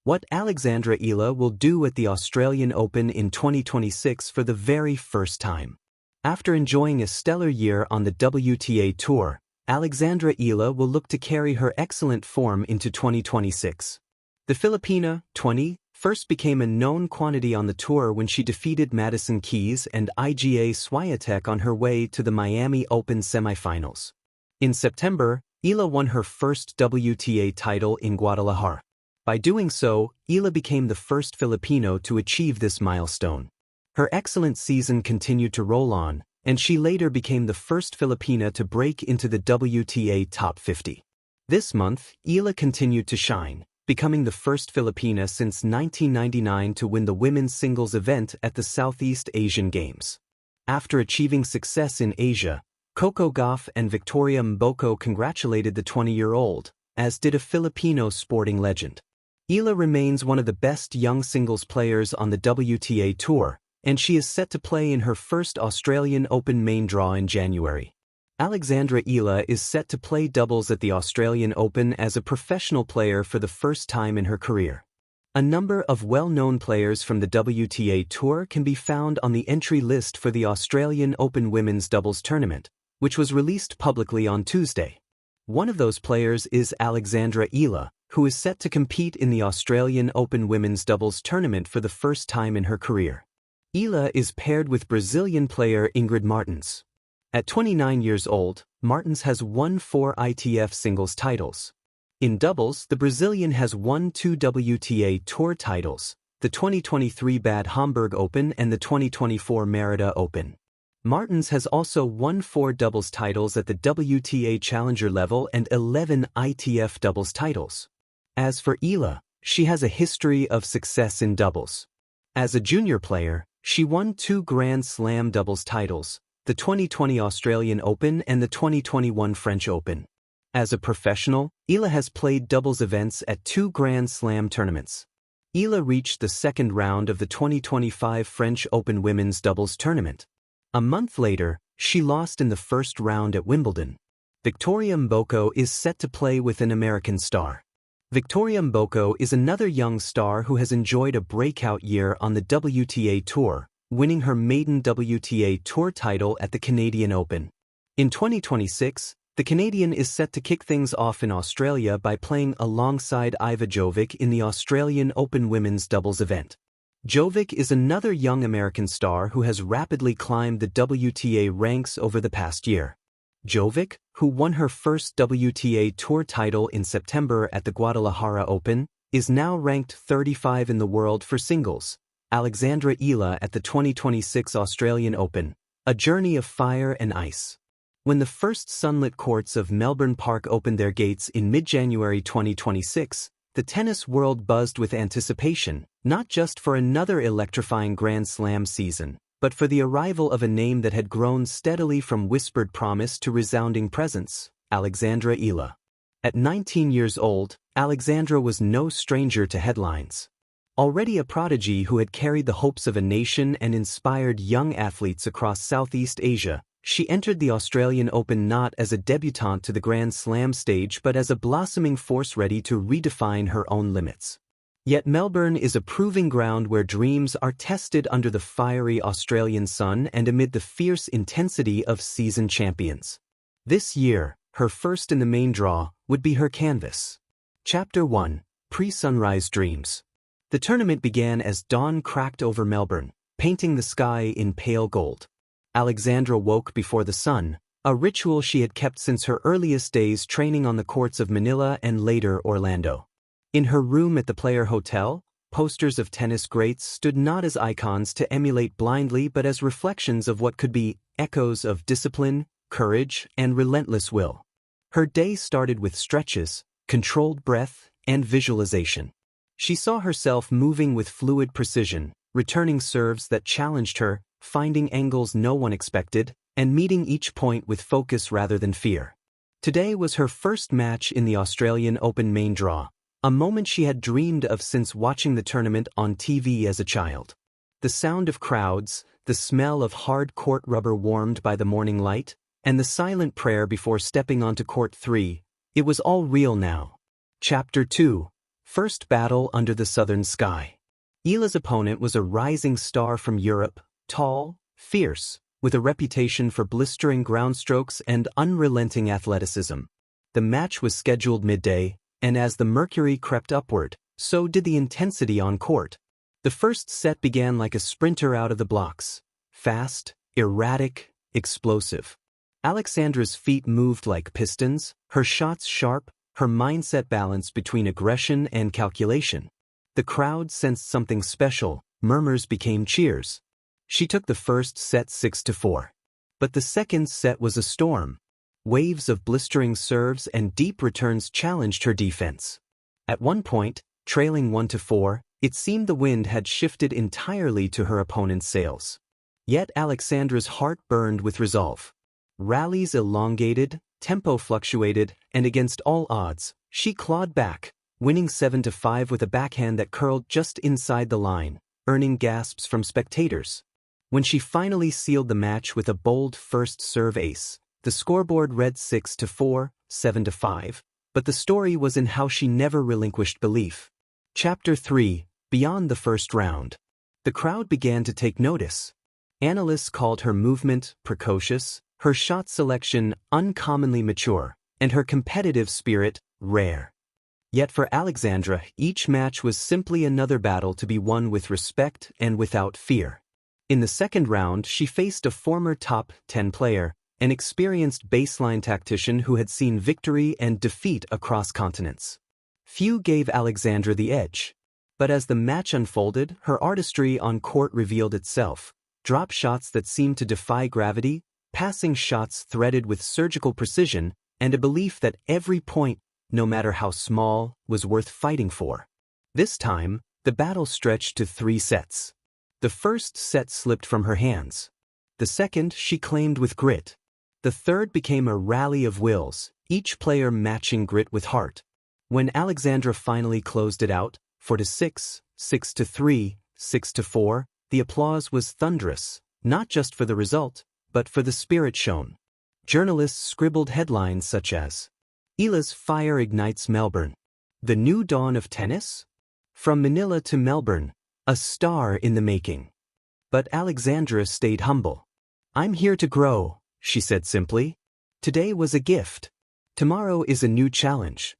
What Alexandra Eala will do at the Australian Open in 2026 for the very first time. After enjoying a stellar year on the WTA Tour, Alexandra Eala will look to carry her excellent form into 2026. The Filipina, 20, first became a known quantity on the tour when she defeated Madison Keys and Iga Swiatek on her way to the Miami Open semifinals. In September, Eala won her first WTA title in Guadalajara. By doing so, Eala became the first Filipino to achieve this milestone. Her excellent season continued to roll on, and she later became the first Filipina to break into the WTA Top 50. This month, Eala continued to shine, becoming the first Filipina since 1999 to win the women's singles event at the Southeast Asian Games. After achieving success in Asia, Coco Gauff and Victoria Mboko congratulated the 20-year-old, as did a Filipino sporting legend. Eala remains one of the best young singles players on the WTA Tour, and she is set to play in her first Australian Open main draw in January. Alexandra Eala is set to play doubles at the Australian Open as a professional player for the first time in her career. A number of well-known players from the WTA Tour can be found on the entry list for the Australian Open Women's Doubles Tournament, which was released publicly on Tuesday. One of those players is Alexandra Eala, who is set to compete in the Australian Open Women's Doubles Tournament for the first time in her career. Eala is paired with Brazilian player Ingrid Martins. At 29 years old, Martins has won 4 ITF singles titles. In doubles, the Brazilian has won 2 WTA Tour titles, the 2023 Bad Homburg Open and the 2024 Merida Open. Martins has also won 4 doubles titles at the WTA Challenger level and 11 ITF doubles titles. As for Eala, she has a history of success in doubles. As a junior player, she won 2 Grand Slam doubles titles, the 2020 Australian Open and the 2021 French Open. As a professional, Eala has played doubles events at 2 Grand Slam tournaments. Eala reached the second round of the 2025 French Open Women's Doubles Tournament. A month later, she lost in the first round at Wimbledon. Victoria Mboko is set to play with an American star. Victoria Mboko is another young star who has enjoyed a breakout year on the WTA Tour, winning her maiden WTA Tour title at the Canadian Open. In 2026, the Canadian is set to kick things off in Australia by playing alongside Iva Jovic in the Australian Open Women's Doubles event. Jovic is another young American star who has rapidly climbed the WTA ranks over the past year. Jovic, who won her first WTA Tour title in September at the Guadalajara Open, is now ranked 35 in the world for singles. Alexandra Eala at the 2026 Australian Open, a journey of fire and ice. When the first sunlit courts of Melbourne Park opened their gates in mid-January 2026, the tennis world buzzed with anticipation, not just for another electrifying Grand Slam season, but for the arrival of a name that had grown steadily from whispered promise to resounding presence, Alexandra Eala. At 19 years old, Alexandra was no stranger to headlines. Already a prodigy who had carried the hopes of a nation and inspired young athletes across Southeast Asia, she entered the Australian Open not as a debutante to the Grand Slam stage but as a blossoming force ready to redefine her own limits. Yet Melbourne is a proving ground where dreams are tested under the fiery Australian sun and amid the fierce intensity of seasoned champions. This year, her first in the main draw would be her canvas. Chapter 1: Pre-Sunrise Dreams. The tournament began as dawn cracked over Melbourne, painting the sky in pale gold. Alexandra woke before the sun, a ritual she had kept since her earliest days training on the courts of Manila and later Orlando. In her room at the Player Hotel, posters of tennis greats stood not as icons to emulate blindly but as reflections of what could be echoes of discipline, courage, and relentless will. Her day started with stretches, controlled breath, and visualization. She saw herself moving with fluid precision, returning serves that challenged her, finding angles no one expected, and meeting each point with focus rather than fear. Today was her first match in the Australian Open main draw, a moment she had dreamed of since watching the tournament on TV as a child. The sound of crowds, the smell of hard court rubber warmed by the morning light, and the silent prayer before stepping onto court 3, it was all real now. Chapter 2: First battle under the southern sky. Eala's opponent was a rising star from Europe, tall, fierce, with a reputation for blistering ground strokes and unrelenting athleticism. The match was scheduled midday, and as the mercury crept upward, so did the intensity on court. The first set began like a sprinter out of the blocks. Fast, erratic, explosive. Alexandra's feet moved like pistons, her shots sharp, her mindset balanced between aggression and calculation. The crowd sensed something special, murmurs became cheers. She took the first set 6-4. But the second set was a storm. Waves of blistering serves and deep returns challenged her defense. At one point, trailing 1-4, it seemed the wind had shifted entirely to her opponent's sails. Yet Alexandra's heart burned with resolve. Rallies elongated, tempo fluctuated, and against all odds, she clawed back, winning 7-5 with a backhand that curled just inside the line, earning gasps from spectators. When she finally sealed the match with a bold first serve ace, the scoreboard read 6-4, 7-5, but the story was in how she never relinquished belief. Chapter 3: Beyond the first round. The crowd began to take notice. Analysts called her movement precocious, her shot selection uncommonly mature, and her competitive spirit rare. Yet for Alexandra, each match was simply another battle to be won with respect and without fear. In the second round, she faced a former top 10 player, an experienced baseline tactician who had seen victory and defeat across continents. Few gave Alexandra the edge. But as the match unfolded, her artistry on court revealed itself. Drop shots that seemed to defy gravity, passing shots threaded with surgical precision, and a belief that every point, no matter how small, was worth fighting for. This time, the battle stretched to 3 sets. The first set slipped from her hands. The second she claimed with grit. The third became a rally of wills, each player matching grit with heart. When Alexandra finally closed it out, 4-6, 6-3, 6-4, the applause was thunderous, not just for the result, but for the spirit shown. Journalists scribbled headlines such as, "Eala's fire ignites Melbourne. The new dawn of tennis? From Manila to Melbourne, a star in the making." But Alexandra stayed humble. "I'm here to grow," she said simply. "Today was a gift. Tomorrow is a new challenge.